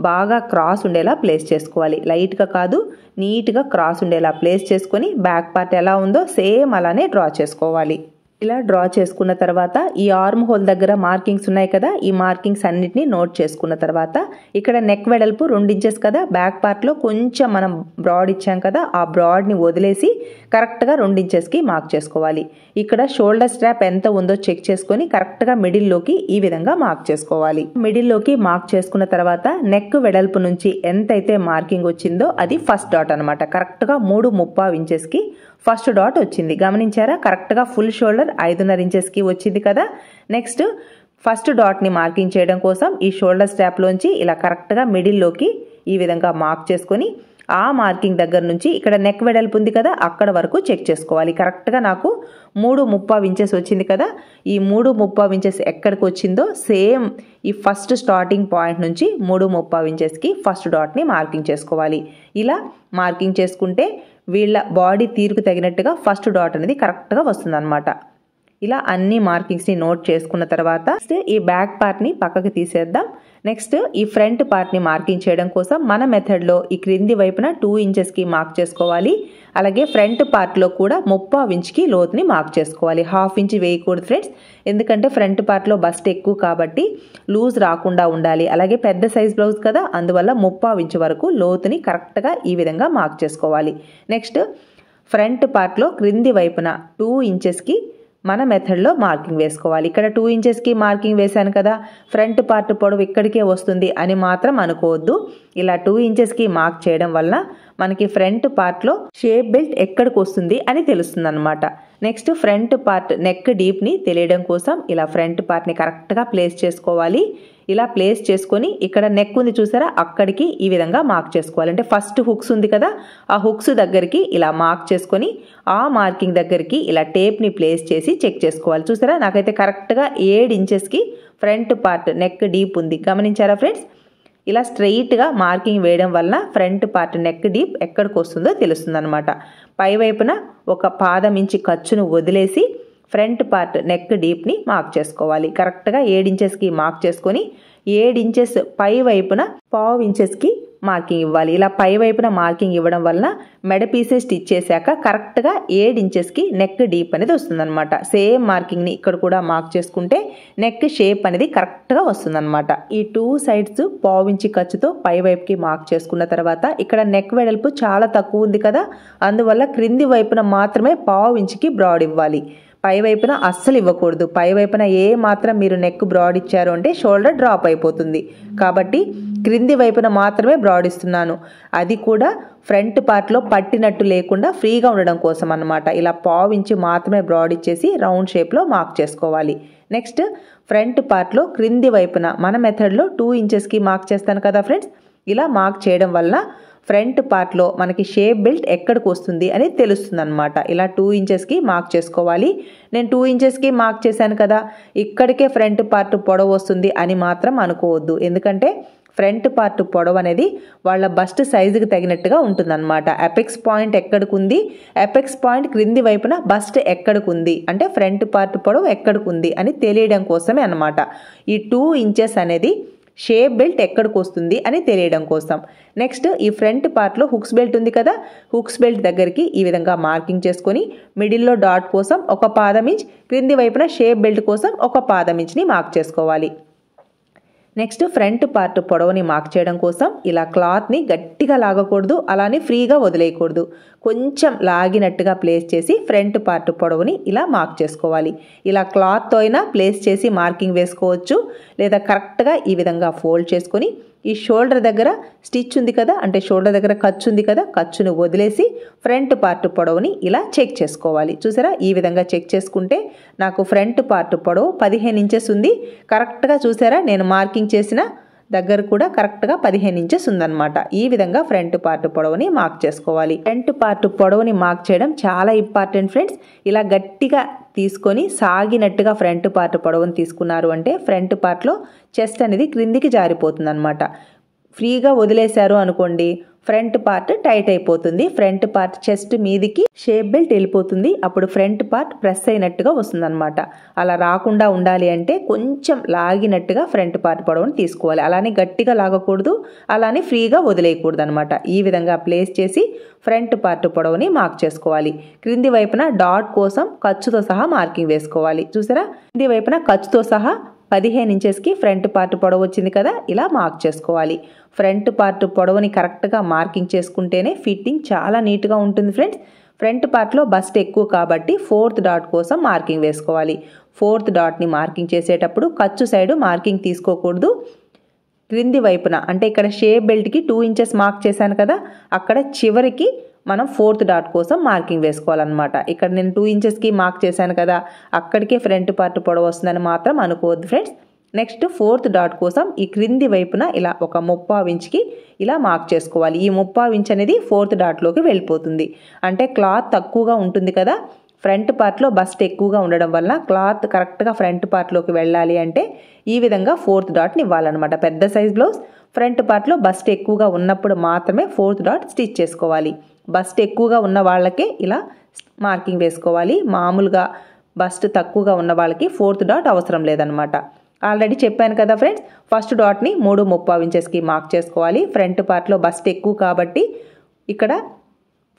బాగా క్రాస్ ఉండేలా ప్లేస్ చేసుకోవాలి. లైట్గా కాదు, నీట్గా క్రాస్ ఉండేలా ప్లేస్ చేసుకొని బ్యాక్ పార్ట్ ఎలా ఉందో సేమ్ అలానే డ్రా చేసుకోవాలి. ఇలా డ్రా చేసుకున్న తర్వాత ఈ ఆర్మ్ హోల్ దగ్గర మార్కింగ్స్ ఉన్నాయి కదా, ఈ మార్కింగ్స్ అన్నిటిని నోట్ చేసుకున్న తర్వాత ఇక్కడ నెక్ వెడల్పు 2 ఇంచెస్ కదా, బ్యాక్ పార్ట్లో కొంచెం మనం బ్రాడ్ ఇచ్చాం కదా, ఆ బ్రాడ్ని వదిలేసి కరెక్ట్గా 2 ఇంచెస్కి మార్క్ చేసుకోవాలి. ఇక్కడ షోల్డర్ స్ట్రాప్ ఎంత ఉందో చెక్ చేసుకొని కరెక్ట్గా మిడిల్లోకి ఈ విధంగా మార్క్ చేసుకోవాలి. మిడిల్లోకి మార్క్ చేసుకున్న తర్వాత నెక్ వెడల్పు నుంచి ఎంతైతే మార్కింగ్ వచ్చిందో అది ఫస్ట్ డాట్ అనమాట. కరెక్ట్గా 3/3 ఇంచెస్కి ఫస్ట్ డాట్ వచ్చింది. గమనించారా, కరెక్ట్గా ఫుల్ షోల్డర్ 5.5 ఇంచెస్కి వచ్చింది కదా. నెక్స్ట్ ఫస్ట్ డాట్ని మార్కింగ్ చేయడం కోసం ఈ షోల్డర్ స్ట్రాప్లోంచి ఇలా కరెక్ట్గా మిడిల్లోకి ఈ విధంగా మార్క్ చేసుకొని ఆ మార్కింగ్ దగ్గర నుంచి ఇక్కడ నెక్ వెడల్పు ఉంది కదా, అక్కడ వరకు చెక్ చేసుకోవాలి. కరెక్ట్గా నాకు 3/3 ఇంచెస్ వచ్చింది కదా, ఈ 3/3 ఇంచెస్ ఎక్కడికి వచ్చిందో సేమ్ ఈ ఫస్ట్ స్టార్టింగ్ పాయింట్ నుంచి 3/3 ఇంచెస్కి ఫస్ట్ డాట్ని మార్కింగ్ చేసుకోవాలి. ఇలా మార్కింగ్ చేసుకుంటే వీళ్ళ బాడీ తీరుకు తగినట్టుగా ఫస్ట్ డాట్ అనేది కరెక్ట్గా వస్తుంది అనమాట. ఇలా అన్ని మార్కింగ్స్ని నోట్ చేసుకున్న తర్వాత ఈ బ్యాక్ పార్ట్ని పక్కకి తీసేద్దాం. నెక్స్ట్ ఈ ఫ్రంట్ పార్ట్ని మార్కింగ్ చేయడం కోసం మన మెథడ్లో ఈ క్రింది వైపున 2 ఇంచెస్కి మార్క్ చేసుకోవాలి. అలాగే ఫ్రంట్ పార్ట్లో కూడా 3/4 ఇంచ్కి లోతుని మార్క్ చేసుకోవాలి. 1/2 ఇంచ్ వేయకూడదు ఫ్రెండ్స్, ఎందుకంటే ఫ్రంట్ పార్ట్లో బస్ట్ ఎక్కువ కాబట్టి లూజ్ రాకుండా ఉండాలి. అలాగే పెద్ద సైజ్ బ్లౌజ్ కదా, అందువల్ల 3/4 ఇంచ్ వరకు లోతుని కరెక్ట్గా ఈ విధంగా మార్క్ చేసుకోవాలి. నెక్స్ట్ ఫ్రంట్ పార్ట్లో క్రింది వైపున 2 ఇంచెస్కి మన మెథడ్లో మార్కింగ్ వేసుకోవాలి. ఇక్కడ 2 ఇంచెస్కి మార్కింగ్ వేశాను కదా, ఫ్రంట్ పార్ట్ పొడవు ఇక్కడికే వస్తుంది అని మాత్రం అనుకోవద్దు. ఇలా 2 ఇంచెస్కి మార్క్ చేయడం వల్ల మనకి ఫ్రంట్ పార్ట్లో షేప్ బెల్ట్ ఎక్కడికి వస్తుంది అని తెలుస్తుంది అనమాట. నెక్స్ట్ ఫ్రంట్ పార్ట్ నెక్ డీప్ని తెలియడం కోసం ఇలా ఫ్రంట్ పార్ట్ని కరెక్ట్గా ప్లేస్ చేసుకోవాలి. ఇలా ప్లేస్ చేసుకొని ఇక్కడ నెక్ ఉంది చూసారా, అక్కడికి ఈ విధంగా మార్క్ చేసుకోవాలి. అంటే ఫస్ట్ హుక్స్ ఉంది కదా, ఆ హుక్స్ దగ్గరికి ఇలా మార్క్ చేసుకొని ఆ మార్కింగ్ దగ్గరికి ఇలా టేప్ని ప్లేస్ చేసి చెక్ చేసుకోవాలి. చూసారా, నాకైతే కరెక్ట్గా 7 ఇంచెస్కి ఫ్రంట్ పార్ట్ నెక్ డీప్ ఉంది. గమనించారా ఫ్రెండ్స్, ఇలా స్ట్రెయిట్గా మార్కింగ్ వేయడం వలన ఫ్రంట్ పార్ట్ నెక్ డీప్ ఎక్కడికి వస్తుందో తెలుస్తుంది అనమాట. పై వైపున ఒక పాదం ఇంచి ఖర్చును వదిలేసి ఫ్రంట్ పార్ట్ నెక్ డీప్ని మార్క్ చేసుకోవాలి. కరెక్ట్గా 7 ఇంచెస్కి మార్క్ చేసుకొని 7 ఇంచెస్ పై వైపున 1/2 ఇంచెస్కి మార్కింగ్ ఇవ్వాలి. ఇలా పై వైపున మార్కింగ్ ఇవ్వడం వలన మెడ పీసే స్టిచ్ చేశాక కరెక్ట్గా 7 ఇంచెస్కి నెక్ డీప్ అనేది వస్తుందన్నమాట. సేమ్ మార్కింగ్ని ఇక్కడ కూడా మార్క్ చేసుకుంటే నెక్ షేప్ అనేది కరెక్ట్గా వస్తుందన్నమాట. ఈ 2 సైడ్స్ పావించి ఖర్చుతో పై వైపుకి మార్క్ చేసుకున్న తర్వాత ఇక్కడ నెక్ వెడల్పు చాలా తక్కువ ఉంది కదా, అందువల్ల క్రింది వైపున మాత్రమే పావించికి బ్రాడ్ ఇవ్వాలి. పై వైపున అస్సలు ఇవ్వకూడదు. పై వైపున ఏ మాత్రం మీరు నెక్ బ్రాడ్ ఇచ్చారు అంటే షోల్డర్ డ్రాప్ అయిపోతుంది. కాబట్టి క్రింది వైపున మాత్రమే బ్రాడ్ ఇస్తున్నాను. అది కూడా ఫ్రంట్ పార్ట్లో పట్టినట్టు లేకుండా ఫ్రీగా ఉండడం కోసం అన్నమాట. ఇలా పావించి మాత్రమే బ్రాడ్ ఇచ్చేసి రౌండ్ షేప్లో మార్క్ చేసుకోవాలి. నెక్స్ట్ ఫ్రంట్ పార్ట్లో క్రింది వైపున మన మెథడ్లో 2 ఇంచెస్కి మార్క్ చేస్తాను కదా ఫ్రెండ్స్. ఇలా మార్క్ చేయడం వల్ల ఫ్రంట్ పార్ట్లో మనకి షేప్ బెల్ట్ ఎక్కడికి వస్తుంది అని తెలుస్తుంది అనమాట. ఇలా 2 ఇంచెస్కి మార్క్ చేసుకోవాలి. నేను 2 ఇంచెస్కి మార్క్ చేశాను కదా, ఇక్కడికే ఫ్రంట్ పార్ట్ పొడవు వస్తుంది అని మాత్రం అనుకోవద్దు. ఎందుకంటే ఫ్రంట్ పార్ట్ పొడవు అనేది వాళ్ళ బస్ట్ సైజుకి తగినట్టుగా ఉంటుందన్నమాట. అపెక్స్ పాయింట్ ఎక్కడికి ఉంది, అపెక్స్ పాయింట్ క్రింది వైపున బస్ట్ ఎక్కడికి ఉంది అంటే ఫ్రంట్ పార్ట్ పొడవు ఎక్కడికి ఉంది అని తెలియడం కోసమే అన్నమాట. ఈ 2 ఇంచెస్ అనేది షేప్ బెల్ట్ ఎక్కడికి వస్తుంది అని తెలియడం కోసం. నెక్స్ట్ ఈ ఫ్రంట్ పార్ట్లో హుక్స్ బెల్ట్ ఉంది కదా, హుక్స్ బెల్ట్ దగ్గరికి ఈ విధంగా మార్కింగ్ చేసుకొని మిడిల్లో డాట్ కోసం 1 పాదం ఇంచ్, క్రింది వైపున షేప్ బెల్ట్ కోసం 1 పాదం ఇంచ్ని మార్క్ చేసుకోవాలి. నెక్స్ట్ ఫ్రంట్ పార్ట్ పొడవుని మార్క్ చేయడం కోసం ఇలా క్లాత్ని గట్టిగా లాగకూడదు, అలానే ఫ్రీగా వదిలేయకూడదు. కొంచెం లాగినట్టుగా ప్లేస్ చేసి ఫ్రంట్ పార్ట్ పొడవుని ఇలా మార్క్ చేసుకోవాలి. ఇలా క్లాత్తో అయినా ప్లేస్ చేసి మార్కింగ్ వేసుకోవచ్చు, లేదా కరెక్ట్గా ఈ విధంగా ఫోల్డ్ చేసుకొని ఈ షోల్డర్ దగ్గర స్టిచ్ ఉంది కదా, అంటే షోల్డర్ దగ్గర ఖర్చు ఉంది కదా, ఖర్చును వదిలేసి ఫ్రంట్ పార్ట్ పొడవుని ఇలా చెక్ చేసుకోవాలి. చూసారా, ఈ విధంగా చెక్ చేసుకుంటే నాకు ఫ్రంట్ పార్ట్ పొడవు 15 ఇంచెస్ ఉంది. కరెక్ట్గా చూసారా, నేను మార్కింగ్ చేసిన దగ్గర కూడా కరెక్ట్గా 15 ఇంచెస్ ఉందన్నమాట. ఈ విధంగా ఫ్రంట్ పార్ట్ పొడవుని మార్క్ చేసుకోవాలి. ఫ్రంట్ పార్ట్ పొడవుని మార్క్ చేయడం చాలా ఇంపార్టెంట్ ఫ్రెండ్స్. ఇలా గట్టిగా తీసుకొని సాగినట్టుగా ఫ్రంట్ పార్ట్ పొడవుని తీసుకున్నారు అంటే ఫ్రంట్ పార్ట్లో చెస్ట్ అనేది క్రిందికి జారిపోతుంది అనమాట. ఫ్రీగా వదిలేశారు అనుకోండి, ఫ్రంట్ పార్ట్ టైట్ అయిపోతుంది, ఫ్రంట్ పార్ట్ చెస్ట్ మీదికి షేప్ బెల్ట్ వెళ్ళిపోతుంది, అప్పుడు ఫ్రంట్ పార్ట్ ప్రెస్ అయినట్టుగా వస్తుందన్నమాట. అలా రాకుండా ఉండాలి అంటే కొంచెం లాగినట్టుగా ఫ్రంట్ పార్ట్ పొడవుని తీసుకోవాలి. అలానే గట్టిగా లాగకూడదు, అలానే ఫ్రీగా వదిలేయకూడదు అనమాట. ఈ విధంగా ప్లేస్ చేసి ఫ్రంట్ పార్ట్ పొడవుని మార్క్ చేసుకోవాలి. క్రింది వైపున డాట్ కోసం ఖర్చుతో సహా మార్కింగ్ వేసుకోవాలి. చూసారా, క్రింది వైపున ఖర్చుతో సహా 15 ఇంచెస్కి ఫ్రంట్ పార్ట్ పొడవు వచ్చింది కదా, ఇలా మార్క్ చేసుకోవాలి. ఫ్రంట్ పార్ట్ పొడవుని కరెక్ట్గా మార్కింగ్ చేసుకుంటేనే ఫిట్టింగ్ చాలా నీట్గా ఉంటుంది ఫ్రెండ్స్. ఫ్రంట్ పార్ట్లో బస్ట్ ఎక్కువ కాబట్టి 4th డాట్ కోసం మార్కింగ్ వేసుకోవాలి. 4th డాట్ని మార్కింగ్ చేసేటప్పుడు ఖర్చు సైడు మార్కింగ్ తీసుకోకూడదు. క్రింది వైపున అంటే ఇక్కడ షేప్ బెల్ట్కి 2 ఇంచెస్ మార్క్ చేశాను కదా, అక్కడ చివరికి మనం 4th డాట్ కోసం మార్కింగ్ వేసుకోవాలన్నమాట. ఇక్కడ నేను 2 ఇంచెస్కి మార్క్ చేశాను కదా, అక్కడికే ఫ్రంట్ పార్ట్ పొడవు వస్తుందని మాత్రం అనుకోవద్దు ఫ్రెండ్స్. నెక్స్ట్ 4th డాట్ కోసం ఈ క్రింది వైపున ఇలా 1 ముప్పావు ఇంచ్కి ఇలా మార్క్ చేసుకోవాలి. ఈ ముప్పావు ఇంచ్ అనేది 4th డాట్లోకి వెళ్ళిపోతుంది. అంటే క్లాత్ తక్కువగా ఉంటుంది కదా, ఫ్రంట్ పార్ట్లో బస్ట్ ఎక్కువగా ఉండడం వల్ల క్లాత్ కరెక్ట్గా ఫ్రంట్ పార్ట్లోకి వెళ్ళాలి అంటే ఈ విధంగా 4th డాట్ని ఇవ్వాలన్నమాట. పెద్ద సైజ్ బ్లౌజ్ ఫ్రంట్ పార్ట్లో బస్ట్ ఎక్కువగా ఉన్నప్పుడు మాత్రమే 4th డాట్ స్టిచ్ చేసుకోవాలి. బస్ట్ ఎక్కువగా ఉన్న వాళ్ళకే ఇలా మార్కింగ్ వేసుకోవాలి. మామూలుగా బస్ట్ తక్కువగా ఉన్న వాళ్ళకి 4th డాట్ అవసరం లేదనమాట. ఆల్రెడీ చెప్పాను కదా ఫ్రెండ్స్, ఫస్ట్ డాట్ని 3.35 ఇంచెస్కి మార్క్ చేసుకోవాలి. ఫ్రంట్ పార్ట్లో బస్ట్ ఎక్కువ కాబట్టి ఇక్కడ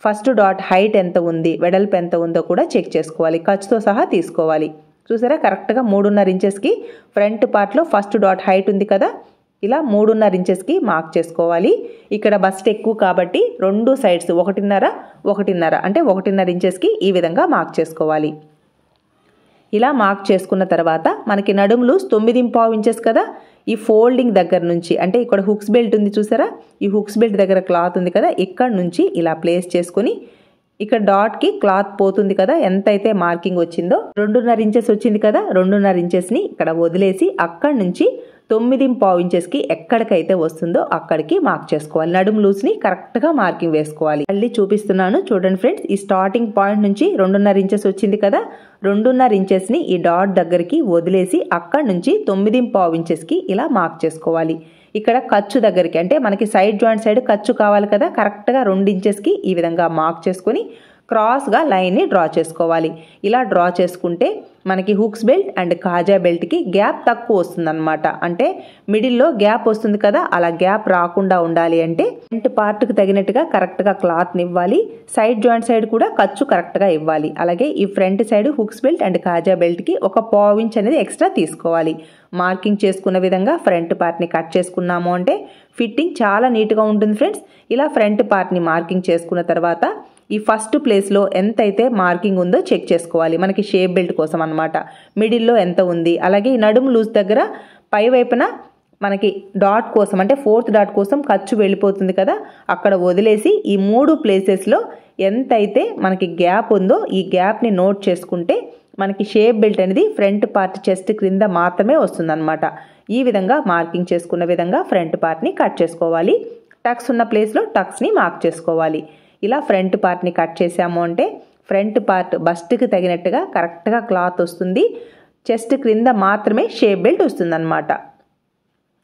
ఫస్ట్ డాట్ హైట్ ఎంత ఉంది, వెడల్పు ఎంత ఉందో కూడా చెక్ చేసుకోవాలి. ఖర్చుతో సహా తీసుకోవాలి. చూసారా, కరెక్ట్గా 3.5 ఇంచెస్కి ఫ్రంట్ పార్ట్లో ఫస్ట్ డాట్ హైట్ ఉంది కదా, ఇలా 3.5 ఇంచెస్కి మార్క్ చేసుకోవాలి. ఇక్కడ బస్ట్ ఎక్కువ కాబట్టి 2 సైడ్స్ 1.5 అంటే 1.5 ఇంచెస్కి ఈ విధంగా మార్క్ చేసుకోవాలి. ఇలా మార్క్ చేసుకున్న తర్వాత మనకి నడుము లూజ్ 9.5 ఇంచెస్ కదా, ఈ ఫోల్డింగ్ దగ్గర నుంచి అంటే ఇక్కడ హుక్స్ బెల్ట్ ఉంది చూసారా, ఈ హుక్స్ బెల్ట్ దగ్గర క్లాత్ ఉంది కదా, ఇక్కడ నుంచి ఇలా ప్లేస్ చేసుకొని ఇక్కడ డాట్కి క్లాత్ పోతుంది కదా, ఎంతైతే మార్కింగ్ వచ్చిందో 2.5 ఇంచెస్ వచ్చింది కదా, 2.5 ఇంచెస్ని ఇక్కడ వదిలేసి అక్కడి నుంచి 9.5 ఇంచెస్కి ఎక్కడికైతే వస్తుందో అక్కడికి మార్క్ చేసుకోవాలి. నడుము లూజ్ని కరెక్ట్గా మార్కింగ్ వేసుకోవాలి. మళ్ళీ చూపిస్తున్నాను చూడండి ఫ్రెండ్స్, ఈ స్టార్టింగ్ పాయింట్ నుంచి 2.5 ఇంచెస్ వచ్చింది కదా, 2.5 ఇంచెస్ని ఈ డాట్ దగ్గరికి వదిలేసి అక్కడి నుంచి 9.5 ఇంచెస్కి ఇలా మార్క్ చేసుకోవాలి. ఇక్కడ ఖర్చు దగ్గరికి అంటే మనకి సైడ్ జాయింట్ సైడ్ ఖర్చు కావాలి కదా, కరెక్ట్గా 2 ఇంచెస్కి ఈ విధంగా మార్క్ చేసుకొని క్రాస్గా లైన్ని డ్రా చేసుకోవాలి. ఇలా డ్రా చేసుకుంటే మనకి హుక్స్ బెల్ట్ అండ్ కాజా బెల్ట్కి గ్యాప్ తక్కువ వస్తుందన్నమాట. అంటే మిడిల్లో గ్యాప్ వస్తుంది కదా, అలా గ్యాప్ రాకుండా ఉండాలి అంటే ఫ్రంట్ పార్ట్కి తగినట్టుగా కరెక్ట్గా క్లాత్ని ఇవ్వాలి. సైడ్ జాయింట్ సైడ్ కూడా ఖర్చు కరెక్ట్గా ఇవ్వాలి. అలాగే ఈ front side hooks belt and కాజా బెల్ట్కి ఒక ½ ఇంచ్ అనేది ఎక్స్ట్రా తీసుకోవాలి. మార్కింగ్ చేసుకున్న విధంగా ఫ్రంట్ పార్ట్ని కట్ చేసుకున్నాము అంటే ఫిట్టింగ్ చాలా నీట్గా ఉంటుంది ఫ్రెండ్స్. ఇలా ఫ్రంట్ పార్ట్ని మార్కింగ్ చేసుకున్న తర్వాత ఈ ఫస్ట్ ప్లేస్లో ఎంత అయితే మార్కింగ్ ఉందో చెక్ చేసుకోవాలి. మనకి షేప్ బెల్ట్ కోసం అనమాట. మిడిల్లో ఎంత ఉంది, అలాగే ఈ నడుము లూజ్ దగ్గర పై వైపున మనకి డాట్ కోసం అంటే 4th డాట్ కోసం ఖర్చు వెళ్ళిపోతుంది కదా, అక్కడ వదిలేసి ఈ 3 ప్లేసెస్లో ఎంతైతే మనకి గ్యాప్ ఉందో ఈ గ్యాప్ని నోట్ చేసుకుంటే మనకి షేప్ బెల్ట్ అనేది ఫ్రంట్ పార్ట్ చెస్ట్ క్రింద మాత్రమే వస్తుందన్నమాట. ఈ విధంగా మార్కింగ్ చేసుకున్న విధంగా ఫ్రంట్ పార్ట్ని కట్ చేసుకోవాలి. టక్స్ ఉన్న ప్లేస్లో టక్స్ని మార్క్ చేసుకోవాలి. ఇలా ఫ్రంట్ పార్ట్ని కట్ చేసాము అంటే ఫ్రంట్ పార్ట్ బస్ట్కి తగినట్టుగా కరెక్ట్గా క్లాత్ వస్తుంది. చెస్ట్ క్రింద మాత్రమే షేప్ బెల్ట్ వస్తుందన్నమాట.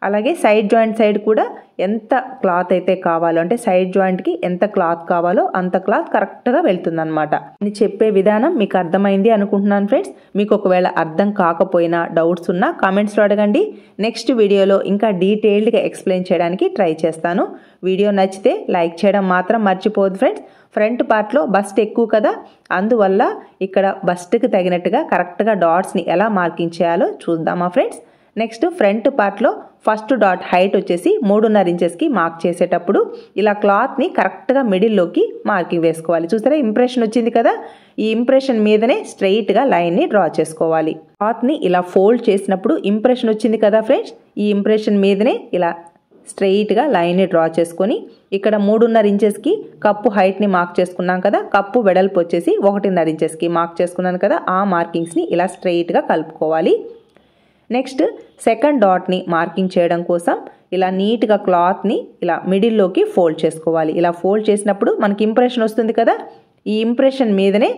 అలాగే సైడ్ జాయింట్ సైడ్ కూడా ఎంత క్లాత్ అయితే కావాలో అంటే సైడ్ జాయింట్కి ఎంత క్లాత్ కావాలో అంత క్లాత్ కరెక్ట్గా వెళ్తుందన్నమాట. నేను చెప్పే విధానం మీకు అర్థమైంది అనుకుంటున్నాను ఫ్రెండ్స్. మీకు ఒకవేళ అర్థం కాకపోయినా డౌట్స్ ఉన్నా కామెంట్స్లో అడగండి. నెక్స్ట్ వీడియోలో ఇంకా డీటెయిల్డ్గా ఎక్స్ప్లెయిన్ చేయడానికి ట్రై చేస్తాను. వీడియో నచ్చితే లైక్ చేయడం మాత్రం మర్చిపోవద్దు ఫ్రెండ్స్. ఫ్రంట్ పార్ట్లో బస్ట్ ఎక్కువ కదా, అందువల్ల ఇక్కడ బస్ట్కి తగినట్టుగా కరెక్ట్గా డాట్స్ని ఎలా మార్కింగ్ చేయాలో చూద్దామా ఫ్రెండ్స్. నెక్స్ట్ ఫ్రంట్ పార్ట్లో ఫస్ట్ డాట్ హైట్ వచ్చేసి 3.5 ఇంచెస్కి మార్క్ చేసేటప్పుడు ఇలా క్లాత్ని కరెక్ట్గా మిడిల్లోకి మార్కింగ్ వేసుకోవాలి. చూసారా ఇంప్రెషన్ వచ్చింది కదా, ఈ ఇంప్రెషన్ మీదనే స్ట్రైట్గా లైన్ని డ్రా చేసుకోవాలి. క్లాత్ని ఇలా ఫోల్డ్ చేసినప్పుడు ఇంప్రెషన్ వచ్చింది కదా ఫ్రెండ్స్, ఈ ఇంప్రెషన్ మీదనే ఇలా స్ట్రైట్గా లైన్ని డ్రా చేసుకొని ఇక్కడ 3.5 ఇంచెస్కి కప్పు హైట్ని మార్క్ చేసుకున్నాం కదా, కప్పు వెడల్పు వచ్చేసి 1.5 ఇంచెస్కి మార్క్ చేసుకున్నాను కదా, ఆ మార్కింగ్స్ని ఇలా స్ట్రైట్గా కలుపుకోవాలి. నెక్స్ట్ సెకండ్ డాట్ని మార్కింగ్ చేయడం కోసం ఇలా నీట్గా క్లాత్ని ఇలా మిడిల్లోకి ఫోల్డ్ చేసుకోవాలి. ఇలా ఫోల్డ్ చేసినప్పుడు మనకి ఇంప్రెషన్ వస్తుంది కదా, ఈ ఇంప్రెషన్ మీదనే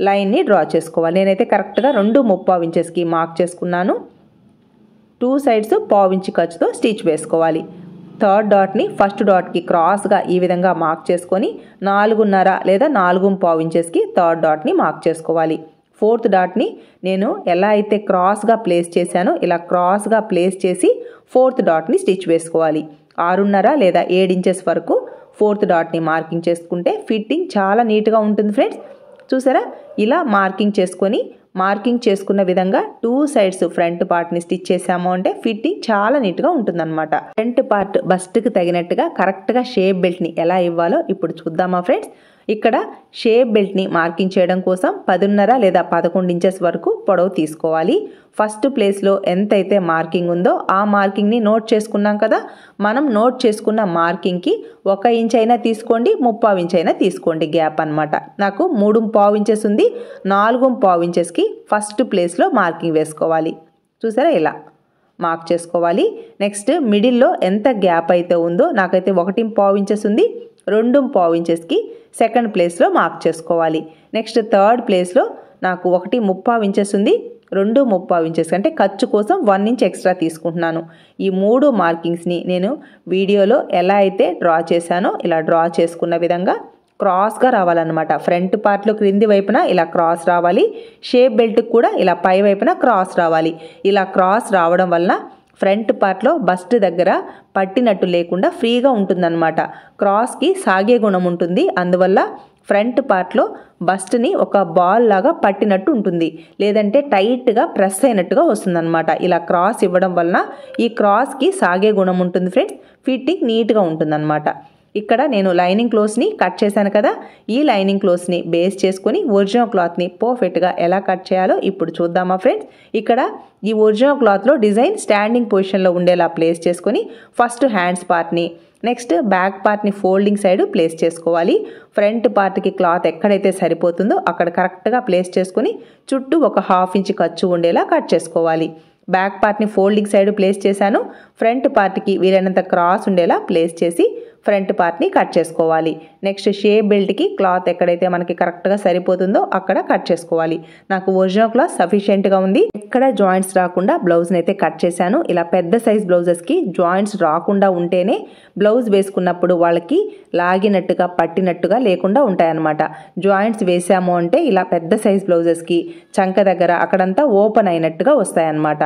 లైన్ని డ్రా చేసుకోవాలి. నేనైతే కరెక్ట్గా 2.75 ఇంచెస్కి మార్క్ చేసుకున్నాను. 2 సైడ్స్ ½ ఇంచ్ ఖర్చుతో స్టిచ్ వేసుకోవాలి. థర్డ్ డాట్ని ఫస్ట్ డాట్కి క్రాస్గా ఈ విధంగా మార్క్ చేసుకొని 4.5 లేదా 4.25 ఇంచెస్కి థర్డ్ డాట్ని మార్క్ చేసుకోవాలి. 4th డాట్ని నేను ఎలా అయితే క్రాస్గా ప్లేస్ చేశానో ఇలా క్రాస్గా ప్లేస్ చేసి 4th డాట్ని స్టిచ్ వేసుకోవాలి. 6.5 లేదా 7 ఇంచెస్ వరకు 4th డాట్ని మార్కింగ్ చేసుకుంటే ఫిట్టింగ్ చాలా నీట్గా ఉంటుంది ఫ్రెండ్స్. చూసారా ఇలా మార్కింగ్ చేసుకున్న విధంగా 2 సైడ్స్ ఫ్రంట్ పార్ట్ని స్టిచ్ చేసాము అంటే ఫిట్టింగ్ చాలా నీట్గా ఉంటుందన్నమాట. ఫ్రంట్ పార్ట్ బస్ట్కి తగినట్టుగా కరెక్ట్గా షేప్ బెల్ట్ని ఎలా ఇవ్వాలో ఇప్పుడు చూద్దామా ఫ్రెండ్స్. ఇక్కడ షేప్ బెల్ట్ని మార్కింగ్ చేయడం కోసం 10.5 లేదా 11 ఇంచెస్ వరకు పొడవు తీసుకోవాలి. ఫస్ట్ ప్లేస్లో ఎంతైతే మార్కింగ్ ఉందో ఆ మార్కింగ్ని నోట్ చేసుకున్నాం కదా, మనం నోట్ చేసుకున్న మార్కింగ్కి 1 ఇంచ్ అయినా తీసుకోండి, 3/4 ఇంచ్ అయినా తీసుకోండి గ్యాప్ అనమాట. నాకు 3.25 ఇంచెస్ ఉంది, 4.25 ఇంచెస్కి ఫస్ట్ ప్లేస్లో మార్కింగ్ వేసుకోవాలి. చూసారా ఇలా మార్క్ చేసుకోవాలి. నెక్స్ట్ మిడిల్లో ఎంత గ్యాప్ అయితే ఉందో నాకైతే 1.25 ఇంచెస్ ఉంది, 2.25 ఇంచెస్కి సెకండ్ ప్లేస్లో మార్క్ చేసుకోవాలి. నెక్స్ట్ థర్డ్ ప్లేస్లో నాకు 1.35 ఇంచెస్ ఉంది, 2.35 ఇంచెస్ అంటే ఖర్చు కోసం 1 ఇంచ్ ఎక్స్ట్రా తీసుకుంటున్నాను. ఈ 3 మార్కింగ్స్ని నేను వీడియోలో ఎలా అయితే డ్రా చేశానో ఇలా డ్రా చేసుకున్న విధంగా క్రాస్గా రావాలన్నమాట. ఫ్రంట్ పార్ట్లో క్రింది వైపున ఇలా క్రాస్ రావాలి, షేప్ బెల్ట్కి కూడా ఇలా పై వైపున క్రాస్ రావాలి. ఇలా క్రాస్ రావడం వలన ఫ్రంట్ పార్ట్లో బస్ట్ దగ్గర పట్టినట్టు లేకుండా ఫ్రీగా ఉంటుందన్నమాట. క్రాస్కి సాగే గుణం ఉంటుంది, అందువల్ల ఫ్రంట్ పార్ట్లో బస్ట్ని ఒక బాల్ లాగా పట్టినట్టు ఉంటుంది, లేదంటే టైట్గా ప్రెస్ అయినట్టుగా వస్తుందన్నమాట. ఇలా క్రాస్ ఇవ్వడం వలన ఈ క్రాస్కి సాగే గుణం ఉంటుంది ఫ్రెండ్స్, ఫిట్టింగ్ నీట్గా ఉంటుందన్నమాట. ఇక్కడ నేను లైనింగ్ క్లోత్స్ని కట్ చేశాను కదా, ఈ లైనింగ్ క్లోత్స్ని బేస్ చేసుకొని ఒరిజినల్ క్లాత్ని పర్ఫెక్ట్గా ఎలా కట్ చేయాలో ఇప్పుడు చూద్దామా ఫ్రెండ్స్. ఇక్కడ ఈ ఒరిజినల్ క్లాత్లో డిజైన్ స్టాండింగ్ పొజిషన్లో ఉండేలా ప్లేస్ చేసుకొని ఫస్ట్ హ్యాండ్స్ పార్ట్ని, నెక్స్ట్ బ్యాక్ పార్ట్ని ఫోల్డింగ్ సైడ్ ప్లేస్ చేసుకోవాలి. ఫ్రంట్ పార్ట్కి క్లాత్ ఎక్కడైతే సరిపోతుందో అక్కడ కరెక్ట్గా ప్లేస్ చేసుకొని చుట్టూ 1/2 ఇంచ్ ఖర్చు ఉండేలా కట్ చేసుకోవాలి. బ్యాక్ పార్ట్ని ఫోల్డింగ్ సైడ్ ప్లేస్ చేశాను. ఫ్రంట్ పార్ట్కి వీలైనంత క్రాస్ ఉండేలా ప్లేస్ చేసి ఫ్రంట్ పార్ట్ని కట్ చేసుకోవాలి. నెక్స్ట్ షేప్ బెల్ట్కి క్లాత్ ఎక్కడైతే మనకి కరెక్ట్గా సరిపోతుందో అక్కడ కట్ చేసుకోవాలి. నాకు ఒరిజినల్ క్లాత్ సఫిషియెంట్గా ఉంది. ఎక్కడ జాయింట్స్ రాకుండా బ్లౌజ్ని అయితే కట్ చేశాను. ఇలా పెద్ద సైజ్ బ్లౌజెస్కి జాయింట్స్ రాకుండా ఉంటేనే బ్లౌజ్ వేసుకున్నప్పుడు వాళ్ళకి లాగినట్టుగా పట్టినట్టుగా లేకుండా ఉంటాయన్నమాట. జాయింట్స్ వేసాము అంటే ఇలా పెద్ద సైజ్ బ్లౌజెస్కి చంక దగ్గర అక్కడంతా ఓపెన్ అయినట్టుగా వస్తాయన్నమాట.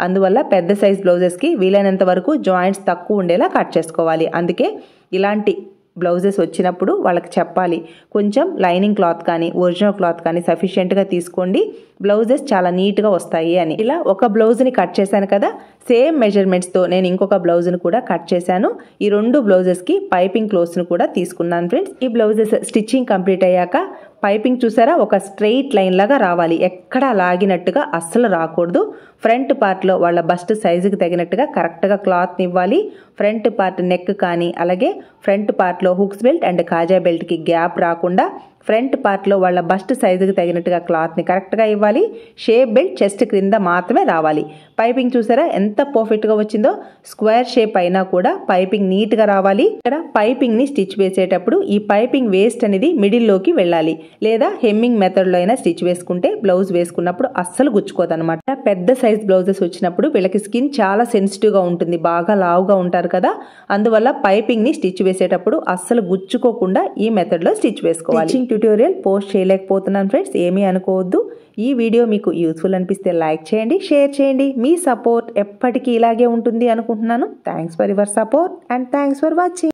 అందువల్ల పెద్ద సైజ్ బ్లౌజెస్కి వీలైనంత వరకు జాయింట్స్ తక్కువ ఉండేలా కట్ చేసుకోవాలి. అందుకే ఇలాంటి బ్లౌజెస్ వచ్చినప్పుడు వాళ్ళకి చెప్పాలి, కొంచెం లైనింగ్ క్లాత్ కానీ ఒరిజినల్ క్లాత్ కానీ సఫిషియెంట్గా తీసుకోండి, బ్లౌజెస్ చాలా నీట్గా వస్తాయి అని. ఇలా ఒక బ్లౌజ్ని కట్ చేశాను కదా, సేమ్ మెజర్మెంట్స్తో నేను ఇంకొక బ్లౌజ్ని కూడా కట్ చేశాను. ఈ 2 బ్లౌజెస్కి పైపింగ్ క్లోత్స్ని కూడా తీసుకున్నాను ఫ్రెండ్స్. ఈ బ్లౌజెస్ స్టిచ్చింగ్ కంప్లీట్ అయ్యాక పైపింగ్ చూసారా, ఒక స్ట్రెయిట్ లైన్ లాగా రావాలి, ఎక్కడా లాగినట్టుగా అస్సలు రాకూడదు. ఫ్రంట్ పార్ట్లో వాళ్ళ బస్ట్ సైజుకి తగినట్టుగా కరెక్ట్గా క్లాత్ని ఇవ్వాలి. ఫ్రంట్ పార్ట్ నెక్ కానీ అలాగే ఫ్రంట్ పార్ట్లో హుక్స్ బెల్ట్ అండ్ కాజా బెల్ట్కి గ్యాప్ రాకుండా ఫ్రంట్ పార్ట్లో వాళ్ళ బస్ట్ సైజుకి తగినట్టుగా క్లాత్ని కరెక్ట్గా ఇవ్వాలి. షేప్ బెల్ట్ చెస్ట్ క్రింద మాత్రమే రావాలి. పైపింగ్ చూసారా ఎంత పర్ఫెక్ట్గా వచ్చిందో. స్క్వేర్ షేప్ అయినా కూడా పైపింగ్ నీట్గా రావాలి. ఇక్కడ పైపింగ్ని స్టిచ్ వేసేటప్పుడు ఈ పైపింగ్ వేస్ట్ అనేది మిడిల్లోకి వెళ్ళాలి, లేదా హెమ్మింగ్ మెథడ్లో అయినా స్టిచ్ వేసుకుంటే బ్లౌజ్ వేసుకున్నప్పుడు అస్సలు గుచ్చుకోదనమాట. పెద్ద సైజ్ బ్లౌజెస్ వచ్చినప్పుడు వీళ్ళకి స్కిన్ చాలా సెన్సిటివ్గా ఉంటుంది, బాగా లావుగా ఉంటారు కదా, అందువల్ల పైపింగ్ని స్టిచ్ వేసేటప్పుడు అస్సలు గుచ్చుకోకుండా ఈ మెథడ్లో స్టిచ్ వేసుకోవాలి. ట్యూటోరియల్ పోస్ట్ చేయలేకపోతున్నాను ఫ్రెండ్స్, ఏమీ అనుకోవద్దు. ఈ వీడియో మీకు యూస్ఫుల్ అనిపిస్తే లైక్ చేయండి, షేర్ చేయండి. మీ సపోర్ట్ ఎప్పటికీ ఇలాగే ఉంటుంది అనుకుంటున్నాను. Thanks for your support and thanks for watching.